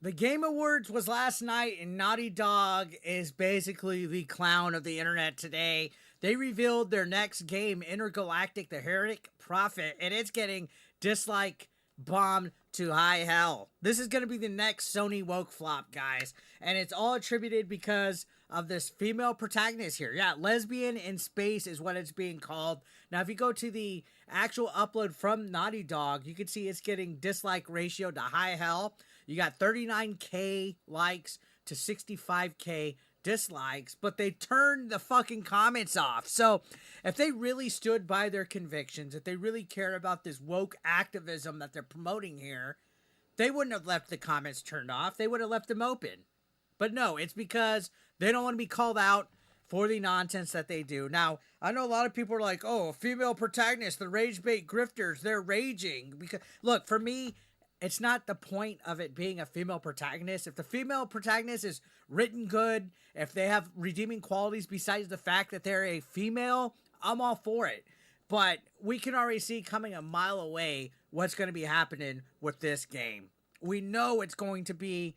The Game Awards was last night, and Naughty Dog is basically the clown of the internet today. They revealed their next game, Intergalactic, the Heretic Prophet, and it's getting dislike bombed to high hell. This is going to be the next Sony woke flop, guys, and it's all attributed because of this female protagonist here. Yeah, lesbian in space is what it's being called. Now, if you go to the actual upload from Naughty Dog, you can see it's getting dislike ratio to high hell. You got 39K likes to 65K dislikes, but they turned the fucking comments off. So if they really stood by their convictions, if they really care about this woke activism that they're promoting here, they wouldn't have left the comments turned off. They would have left them open. But no, it's because they don't want to be called out for the nonsense that they do. Now, I know a lot of people are like, oh, female protagonists, the rage bait grifters, they're raging. Because look, for me, it's not the point of it being a female protagonist. If the female protagonist is written good, if they have redeeming qualities besides the fact that they're a female, I'm all for it. But we can already see coming a mile away what's going to be happening with this game. We know it's going to be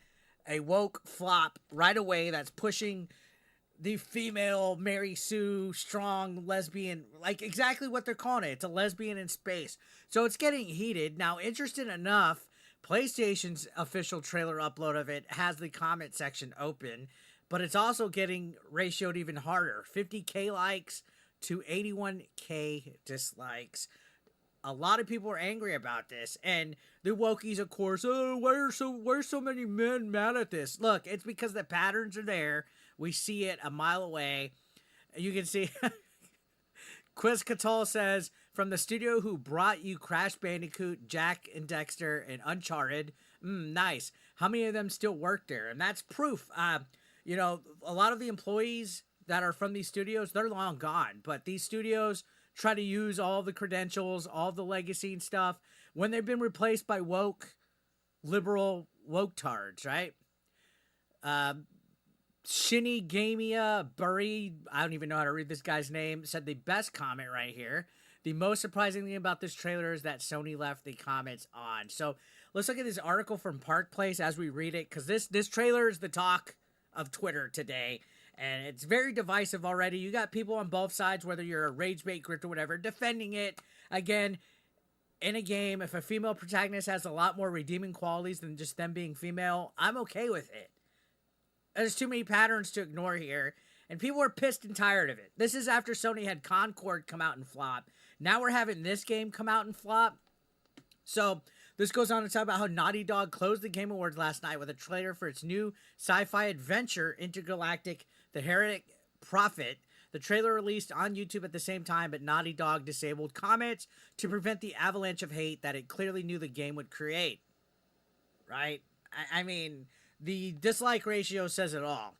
a woke flop right away that's pushing the female Mary Sue strong lesbian, like exactly what they're calling it. It's a lesbian in space. So it's getting heated. Now, interesting enough, PlayStation's official trailer upload of it has the comment section open, but it's also getting ratioed even harder. 50K likes to 81K dislikes. A lot of people are angry about this, and the wokies, of course, oh, why are so many men mad at this? Look, it's because the patterns are there. We see it a mile away. You can see Quiz Catal says, from the studio who brought you Crash Bandicoot, Jack and Dexter, and Uncharted. Nice. How many of them still work there? And that's proof. You know, a lot of the employees that are from these studios, they're long gone. But these studios try to use all the credentials, all the legacy and stuff when they've been replaced by woke, liberal woke tards, right? Shinigamia Burry, I don't even know how to read this guy's name, said the best comment right here. The most surprising thing about this trailer is that Sony left the comments on. So let's look at this article from Park Place as we read it, because this trailer is the talk of Twitter today, and it's very divisive already. You got people on both sides, whether you're a rage bait grift or whatever, defending it. Again, in a game, if a female protagonist has a lot more redeeming qualities than just them being female, I'm okay with it. There's too many patterns to ignore here, and people are pissed and tired of it. This is after Sony had Concord come out and flop. Now we're having this game come out and flop. So this goes on to talk about how Naughty Dog closed the Game Awards last night with a trailer for its new sci-fi adventure, Intergalactic, the Heretic Prophet. The trailer released on YouTube at the same time, but Naughty Dog disabled comments to prevent the avalanche of hate that it clearly knew the game would create. Right? I mean, the dislike ratio says it all.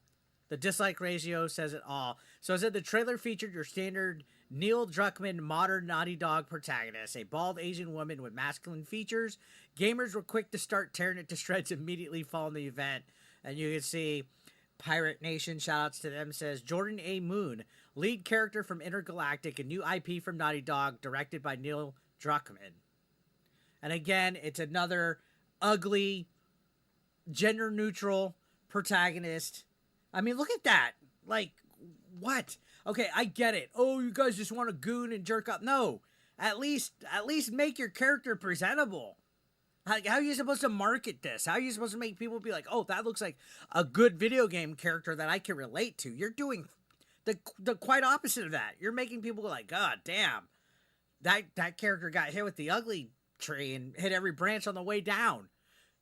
The dislike ratio says it all. So I said the trailer featured your standard Neil Druckmann modern Naughty Dog protagonist, a bald Asian woman with masculine features. Gamers were quick to start tearing it to shreds immediately following the event. And you can see Pirate Nation, shoutouts to them, says Jordan A. Moon, lead character from Intergalactic, a new IP from Naughty Dog, directed by Neil Druckmann. And again, it's another ugly, gender-neutral protagonist. I mean, look at that. Like, what? Okay, I get it. Oh, you guys just want to goon and jerk up. No. At least make your character presentable. How are you supposed to market this? How are you supposed to make people be like, oh, that looks like a good video game character that I can relate to? You're doing the quite opposite of that. You're making people go like, God damn. That character got hit with the ugly tree and hit every branch on the way down.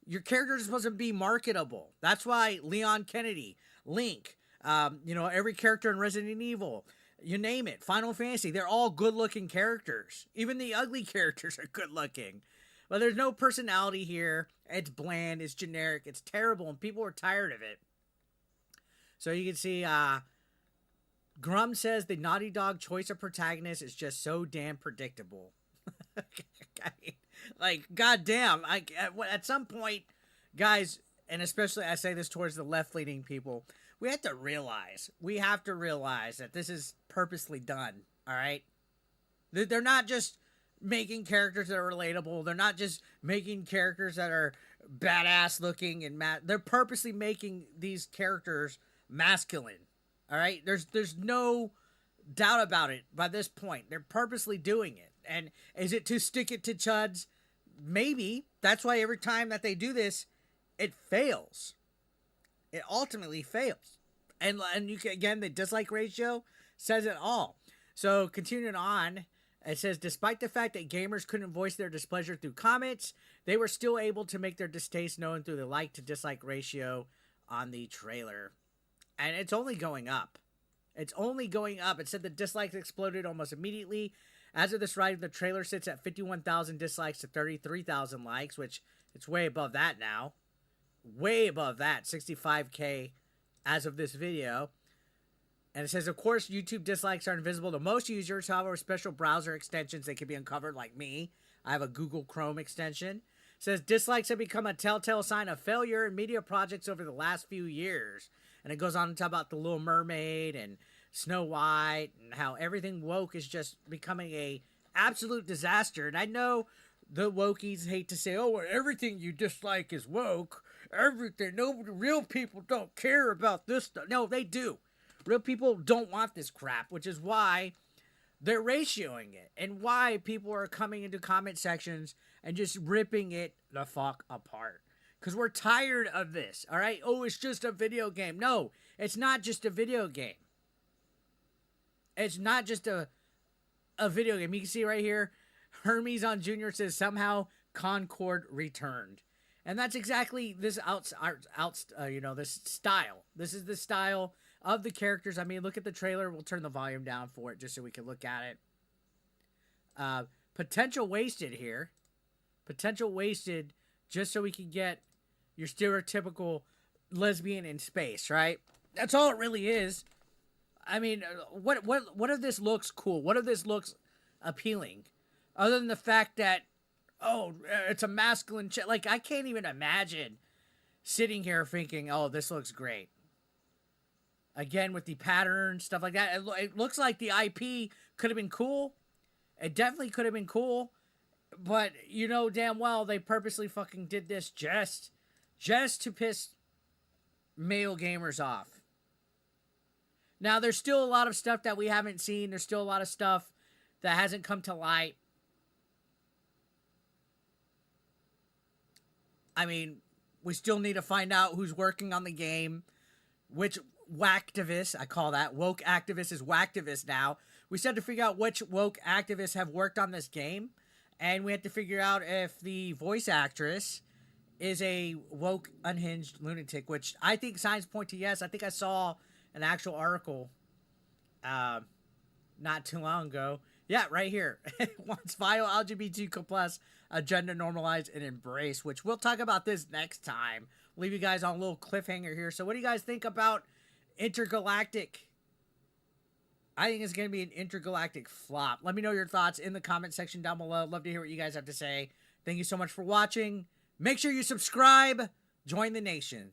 Your character is supposed to be marketable. That's why Leon Kennedy, Link, every character in Resident Evil, you name it, Final Fantasy, they're all good-looking characters. Even the ugly characters are good-looking. But there's no personality here. It's bland, it's generic, it's terrible, and people are tired of it. So you can see, Grum says the Naughty Dog choice of protagonist is just so damn predictable. I mean, like, goddamn, at some point, guys, and especially I say this towards the left-leaning people, we have to realize that this is purposely done, all right? They're not just making characters that are relatable. They're not just making characters that are badass looking and they're purposely making these characters masculine. All right? There's no doubt about it by this point. They're purposely doing it. And is it to stick it to chuds? Maybe. That's why every time that they do this, it fails. It ultimately fails. And you can, again, the dislike ratio says it all. So continuing on, it says, despite the fact that gamers couldn't voice their displeasure through comments, they were still able to make their distaste known through the like to dislike ratio on the trailer. And it's only going up. It's only going up. It said the dislikes exploded almost immediately. As of this writing, the trailer sits at 51,000 dislikes to 33,000 likes, which it's way above that now. Way above that. 65K as of this video. And it says, of course, YouTube dislikes are invisible to most users. However, special browser extensions, they can be uncovered like me. I have a Google Chrome extension. It says, dislikes have become a telltale sign of failure in media projects over the last few years. And it goes on to talk about The Little Mermaid and Snow White and how everything woke is just becoming a absolute disaster. And I know the wokies hate to say, oh, everything you dislike is woke. Everything. Nobody, real people don't care about this stuff. No, they do. Real people don't want this crap, which is why they're ratioing it and why people are coming into comment sections and just ripping it the fuck apart. Because we're tired of this, all right? Oh, it's just a video game. No, it's not just a video game. It's not just a video game. You can see right here, Hermes on Junior says, somehow Concord returned. And that's exactly this this style. This is the style of the characters. I mean, look at the trailer. We'll turn the volume down for it just so we can look at it. Potential wasted here. Potential wasted just so we can get your stereotypical lesbian in space, right? That's all it really is. I mean, what if this looks cool? What if this looks appealing? Other than the fact that, oh, it's a masculine chick. Like, I can't even imagine sitting here thinking, oh, this looks great. Again, with the pattern, stuff like that. It looks like the IP could have been cool. It definitely could have been cool. But you know damn well they purposely fucking did this just to piss male gamers off. Now, there's still a lot of stuff that we haven't seen. There's still a lot of stuff that hasn't come to light. I mean, we still need to find out who's working on the game, which whacktivists, I call that, woke activists is whacktivists now. We still have to figure out which woke activists have worked on this game, and we have to figure out if the voice actress is a woke, unhinged lunatic, which I think signs point to yes. I think I saw an actual article not too long ago. Yeah, right here. Wants vile LGBTQ plus agenda normalized and embraced, which we'll talk about this next time. Leave you guys on a little cliffhanger here. So what do you guys think about Intergalactic? I think it's going to be an intergalactic flop. Let me know your thoughts in the comment section down below. Love to hear what you guys have to say. Thank you so much for watching. Make sure you subscribe. Join the nation.